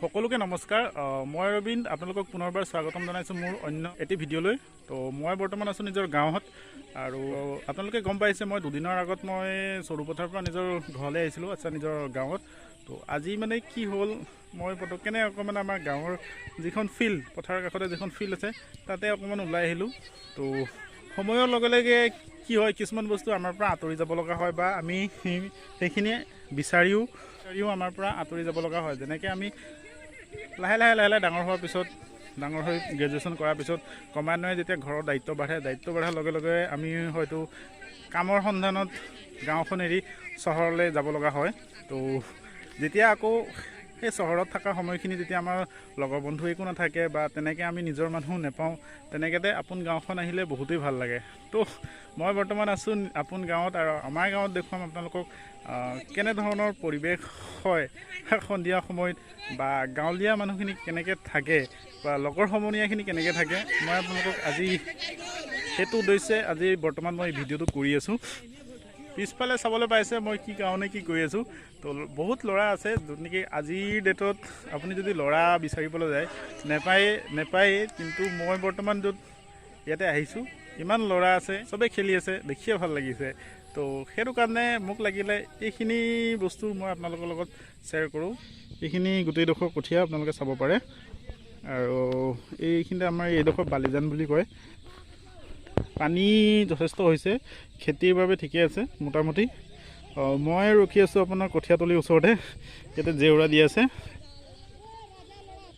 সকলোকে নমস্কাৰ মই ৰবিন আপোনালোকক পুনৰবাৰ স্বাগতম জনাইছো মোৰ অন্য এটি ভিডিঅ'লৈ তো মই বৰ্তমান আছো নিজৰ গাঁৱত আৰু আপোনালোকে গম পাইছে মই দুদিনৰ আগত মই সৰুপথাৰৰ পৰা নিজৰ ঘৰলৈ আহিছিলো আচ্ছা নিজৰ গাঁৱত তো আজি মানে কি হ'ল মই পটকনে অকমান আমাৰ গাঁৱৰ যিখন ফিল্ড পথাৰৰ কাষতে যিখন ফিল্ড আছে তাতে অকমান ওলাই আহিলো তো সময়ৰ লগে লগে কি হয় কিছুমান বস্তু আমাৰ পৰা আঁতৰি যাব লগা হয় বা আমি সেইখিনি বিচাৰিও আমাৰ পৰা আঁতৰি যাব লগা হয় যেনেকৈ আমি লাহে লাহে ডাঙৰ হোৱাৰ পিছত ডাঙৰ হৈ গ্ৰেজুৱেশ্যন কৰাৰ পিছত ক্ৰমান্বয়ে যেতিয়া ঘৰৰ দায়িত্ব বাঢ়াৰ লগে লগে আমি হয়তো কামৰ সন্ধানত গাঁওখন এৰি চহৰলৈ যাব লগা হয় তো যেতিয়া আকৌ এই চহৰত থকা সময়খিনি যেতিয়া আমাৰ লগৰ বন্ধু একো নাথাকে বা তেনেকৈ আমি নিজৰ মানুহ নেপাওঁ তেনেকৈ আপোন গাঁওখন আহিলে বহুতেই ভাল লাগে তো মই বৰ্তমান আছোঁ আপোন গাঁৱত আৰু আমাৰ গাঁৱত দেখুৱাম আপোনালোকক কেনেধৰণৰ পৰিৱেশ হয় সন্ধিয়া সময়ত বা গাঁৱলীয়া মানুহখিনি কেনেকৈ থাকে বা লগৰ সমনীয়াখিনি কেনেকৈ থাকে মই আপোনালোকক আজি সেইটো উদ্দেশ্যে আজি বৰ্তমান মই ভিডিঅ'টো কৰি আছোঁ পিছফালে চাবলৈ পাইছে মই কি কাৰণে কি কৰি আছোঁ তো বহুত ল'ৰা আছে য'ত নেকি আজিৰ ডেটত আপুনি যদি ল'ৰা বিচাৰিবলৈ যায় নেপায়ে কিন্তু মই বৰ্তমান য'ত ইয়াতে আহিছোঁ ইমান ল'ৰা আছে চবেই খেলি আছে দেখিয়ে ভাল লাগিছে তো সেইটো কাৰণে মোক লাগিলে এইখিনি বস্তু মই আপোনালোকৰ লগত শ্বেয়াৰ কৰোঁ এইখিনি গোটেইডোখৰ কঠীয়া আপোনালোকে চাব পাৰে আৰু এইখিনিতে আমাৰ এইডোখৰ বালিজান বুলি কয় পানী যথেষ্ট হৈছে খেতিৰ বাবে ঠিকে আছে মোটামুটি মই ৰখি আছোঁ আপোনাৰ কঠীয়াতলিৰ ওচৰতে ইয়াতে জেউৰা দি আছে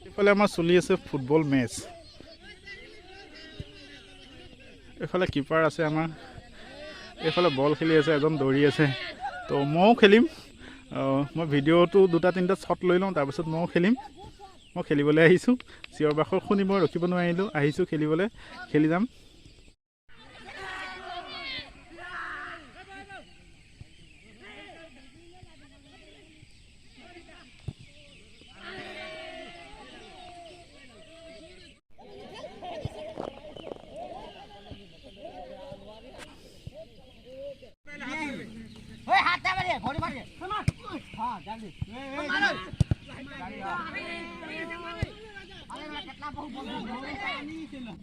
এইফালে আমাৰ চলি আছে ফুটবল মেচ এইফালে কিপাৰ আছে আমাৰ এইফালে বল খেলি আছে এজন দৌৰি আছে তো ময়ো খেলিম মই ভিডিঅ'টো 2-3টা শ্বট লৈ লওঁ তাৰপিছত ময়ো খেলিম মই খেলিবলৈ আহিছোঁ চিঞৰ বাখৰ শুনি মই ৰখিব নোৱাৰিলোঁ আহিছোঁ খেলিবলৈ খেলি যাম घोड़ी मार हां जल्दी अरे कितना बहुत